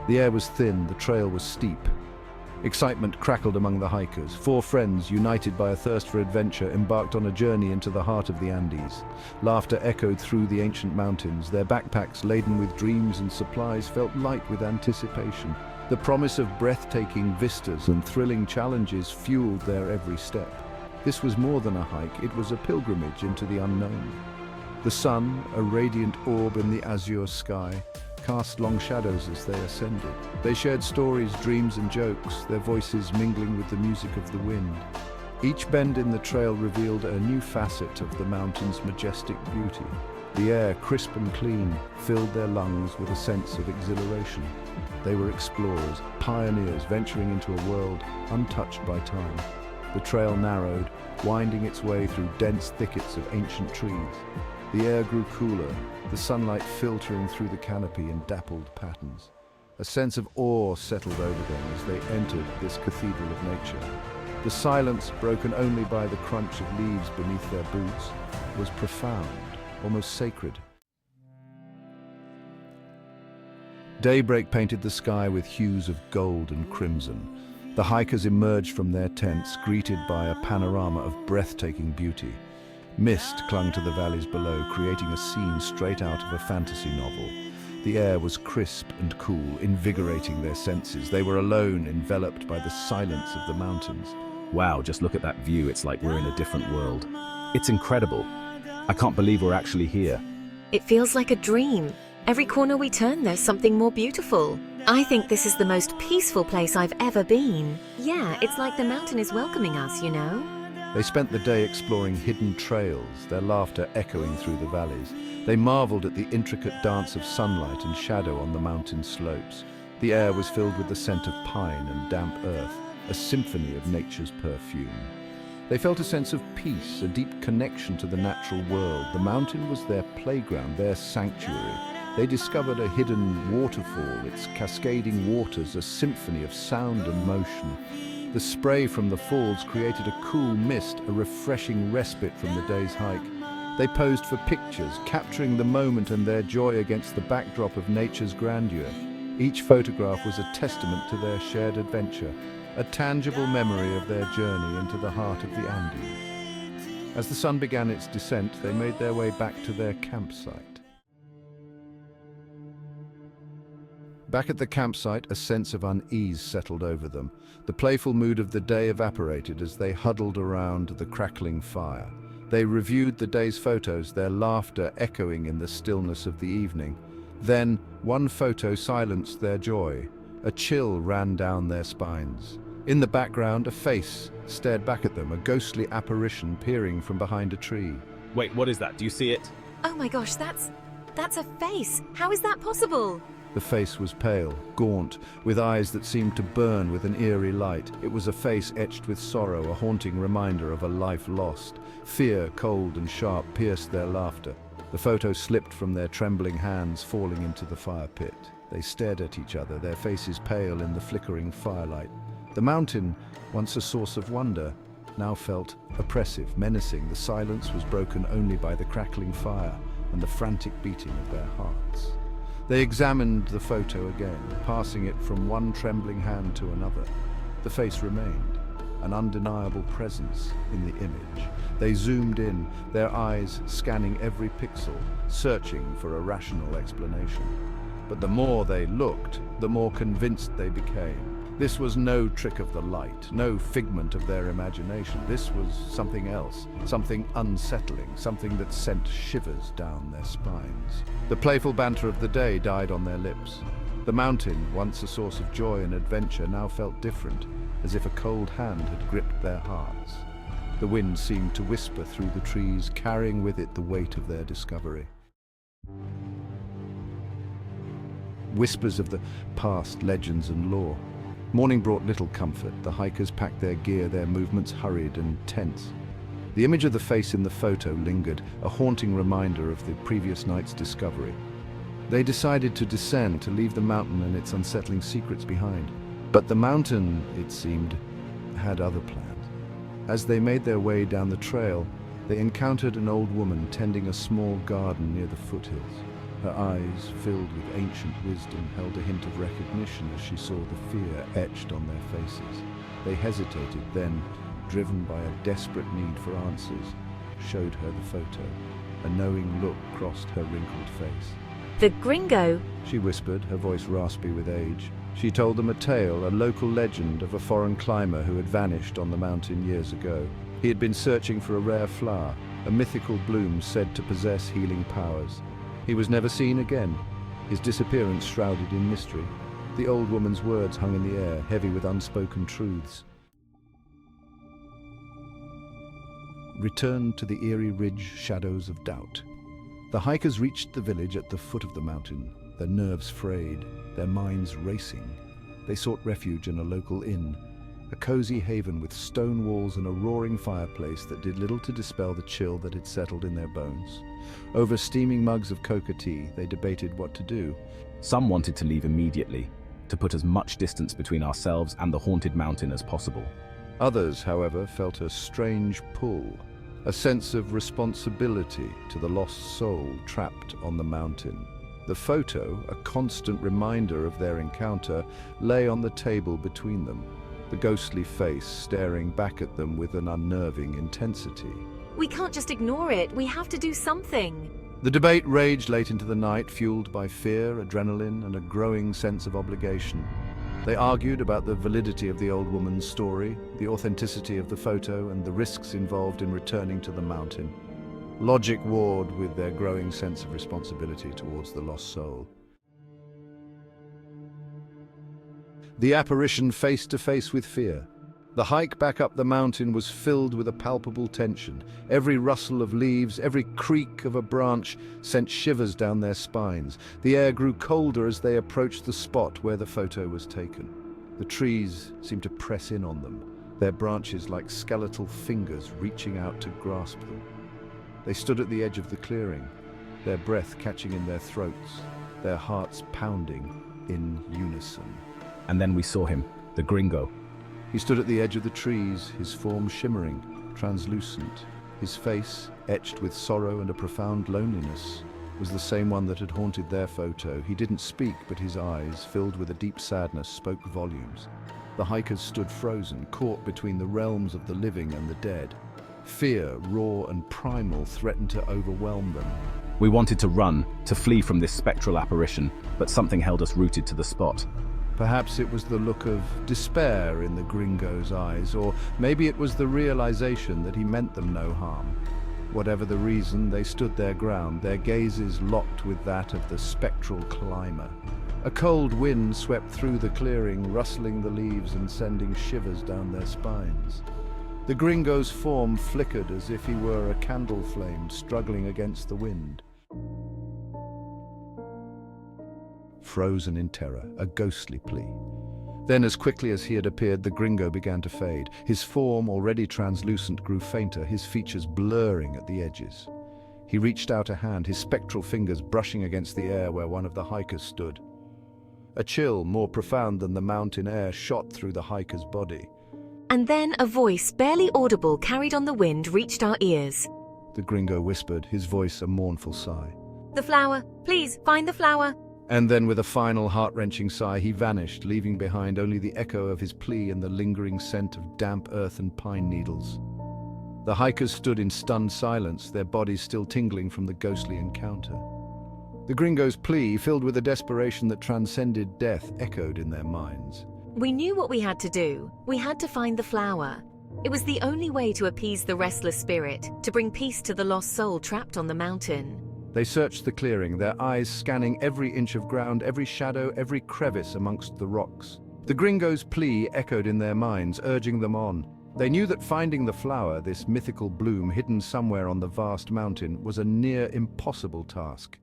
The air was thin, the trail was steep. Excitement crackled among the hikers. Four friends, united by a thirst for adventure, embarked on a journey into the heart of the Andes. Laughter echoed through the ancient mountains. Their backpacks, laden with dreams and supplies, felt light with anticipation. The promise of breathtaking vistas and thrilling challenges fueled their every step. This was more than a hike, it was a pilgrimage into the unknown. The sun, a radiant orb in the azure sky, cast long shadows as they ascended. They shared stories, dreams and jokes, their voices mingling with the music of the wind. Each bend in the trail revealed a new facet of the mountain's majestic beauty. The air, crisp and clean, filled their lungs with a sense of exhilaration. They were explorers, pioneers venturing into a world untouched by time. The trail narrowed, winding its way through dense thickets of ancient trees. The air grew cooler, the sunlight filtering through the canopy in dappled patterns. A sense of awe settled over them as they entered this cathedral of nature. The silence, broken only by the crunch of leaves beneath their boots, was profound, almost sacred. Daybreak painted the sky with hues of gold and crimson. The hikers emerged from their tents, greeted by a panorama of breathtaking beauty. Mist clung to the valleys below, creating a scene straight out of a fantasy novel. The air was crisp and cool, invigorating their senses. They were alone, enveloped by the silence of the mountains. Wow, just look at that view. It's like we're in a different world. It's incredible. I can't believe we're actually here. It feels like a dream. Every corner we turn, there's something more beautiful. I think this is the most peaceful place I've ever been. Yeah, it's like the mountain is welcoming us, you know? They spent the day exploring hidden trails, their laughter echoing through the valleys. They marveled at the intricate dance of sunlight and shadow on the mountain slopes. The air was filled with the scent of pine and damp earth, a symphony of nature's perfume. They felt a sense of peace, a deep connection to the natural world. The mountain was their playground, their sanctuary. They discovered a hidden waterfall, its cascading waters, a symphony of sound and motion. The spray from the falls created a cool mist, a refreshing respite from the day's hike. They posed for pictures, capturing the moment and their joy against the backdrop of nature's grandeur. Each photograph was a testament to their shared adventure, a tangible memory of their journey into the heart of the Andes. As the sun began its descent, they made their way back to their campsite. Back at the campsite, a sense of unease settled over them. The playful mood of the day evaporated as they huddled around the crackling fire. They reviewed the day's photos, their laughter echoing in the stillness of the evening. Then, one photo silenced their joy. A chill ran down their spines. In the background, a face stared back at them, a ghostly apparition peering from behind a tree. Wait, what is that? Do you see it? Oh my gosh, that's a face. How is that possible? The face was pale, gaunt, with eyes that seemed to burn with an eerie light. It was a face etched with sorrow, a haunting reminder of a life lost. Fear, cold and sharp, pierced their laughter. The photo slipped from their trembling hands, falling into the fire pit. They stared at each other, their faces pale in the flickering firelight. The mountain, once a source of wonder, now felt oppressive, menacing. The silence was broken only by the crackling fire and the frantic beating of their hearts. They examined the photo again, passing it from one trembling hand to another. The face remained, an undeniable presence in the image. They zoomed in, their eyes scanning every pixel, searching for a rational explanation. But the more they looked, the more convinced they became. This was no trick of the light, no figment of their imagination. This was something else, something unsettling, something that sent shivers down their spines. The playful banter of the day died on their lips. The mountain, once a source of joy and adventure, now felt different, as if a cold hand had gripped their hearts. The wind seemed to whisper through the trees, carrying with it the weight of their discovery. Whispers of the past, legends and lore. Morning brought little comfort. The hikers packed their gear, their movements hurried and tense. The image of the face in the photo lingered, a haunting reminder of the previous night's discovery. They decided to descend, to leave the mountain and its unsettling secrets behind. But the mountain, it seemed, had other plans. As they made their way down the trail, they encountered an old woman tending a small garden near the foothills. Her eyes, filled with ancient wisdom, held a hint of recognition as she saw the fear etched on their faces. They hesitated, then, driven by a desperate need for answers, showed her the photo. A knowing look crossed her wrinkled face. The gringo? She whispered, her voice raspy with age. She told them a tale, a local legend of a foreign climber who had vanished on the mountain years ago. He had been searching for a rare flower, a mythical bloom said to possess healing powers. He was never seen again, his disappearance shrouded in mystery. The old woman's words hung in the air, heavy with unspoken truths. Returned to the eerie ridge shadows of doubt. The hikers reached the village at the foot of the mountain, their nerves frayed, their minds racing. They sought refuge in a local inn, a cozy haven with stone walls and a roaring fireplace that did little to dispel the chill that had settled in their bones. Over steaming mugs of coca tea, they debated what to do. Some wanted to leave immediately, to put as much distance between ourselves and the haunted mountain as possible. Others, however, felt a strange pull, a sense of responsibility to the lost soul trapped on the mountain. The photo, a constant reminder of their encounter, lay on the table between them, the ghostly face staring back at them with an unnerving intensity. We can't just ignore it. We have to do something. The debate raged late into the night, fueled by fear, adrenaline, and a growing sense of obligation. They argued about the validity of the old woman's story, the authenticity of the photo, and the risks involved in returning to the mountain. Logic warred with their growing sense of responsibility towards the lost soul. The apparition face to face with fear. The hike back up the mountain was filled with a palpable tension. Every rustle of leaves, every creak of a branch sent shivers down their spines. The air grew colder as they approached the spot where the photo was taken. The trees seemed to press in on them, their branches like skeletal fingers reaching out to grasp them. They stood at the edge of the clearing, their breath catching in their throats, their hearts pounding in unison. And then we saw him, the gringo. He stood at the edge of the trees, his form shimmering, translucent. His face, etched with sorrow and a profound loneliness, was the same one that had haunted their photo. He didn't speak, but his eyes, filled with a deep sadness, spoke volumes. The hikers stood frozen, caught between the realms of the living and the dead. Fear, raw and primal, threatened to overwhelm them. We wanted to run, to flee from this spectral apparition, but something held us rooted to the spot. Perhaps it was the look of despair in the gringo's eyes, or maybe it was the realization that he meant them no harm. Whatever the reason, they stood their ground, their gazes locked with that of the spectral climber. A cold wind swept through the clearing, rustling the leaves and sending shivers down their spines. The gringo's form flickered as if he were a candle flame struggling against the wind. Frozen in terror, a ghostly plea. Then, as quickly as he had appeared, the gringo began to fade. His form, already translucent, grew fainter, his features blurring at the edges. He reached out a hand, his spectral fingers brushing against the air where one of the hikers stood. A chill, more profound than the mountain air, shot through the hiker's body. And then a voice, barely audible, carried on the wind, reached our ears. The gringo whispered, his voice a mournful sigh. The flower! Please, find the flower! And then with a final heart-wrenching sigh, he vanished, leaving behind only the echo of his plea and the lingering scent of damp earth and pine needles. The hikers stood in stunned silence, their bodies still tingling from the ghostly encounter. The gringo's plea, filled with a desperation that transcended death, echoed in their minds. We knew what we had to do. We had to find the flower. It was the only way to appease the restless spirit, to bring peace to the lost soul trapped on the mountain. They searched the clearing, their eyes scanning every inch of ground, every shadow, every crevice amongst the rocks. The gringo's plea echoed in their minds, urging them on. They knew that finding the flower, this mythical bloom hidden somewhere on the vast mountain, was a near impossible task.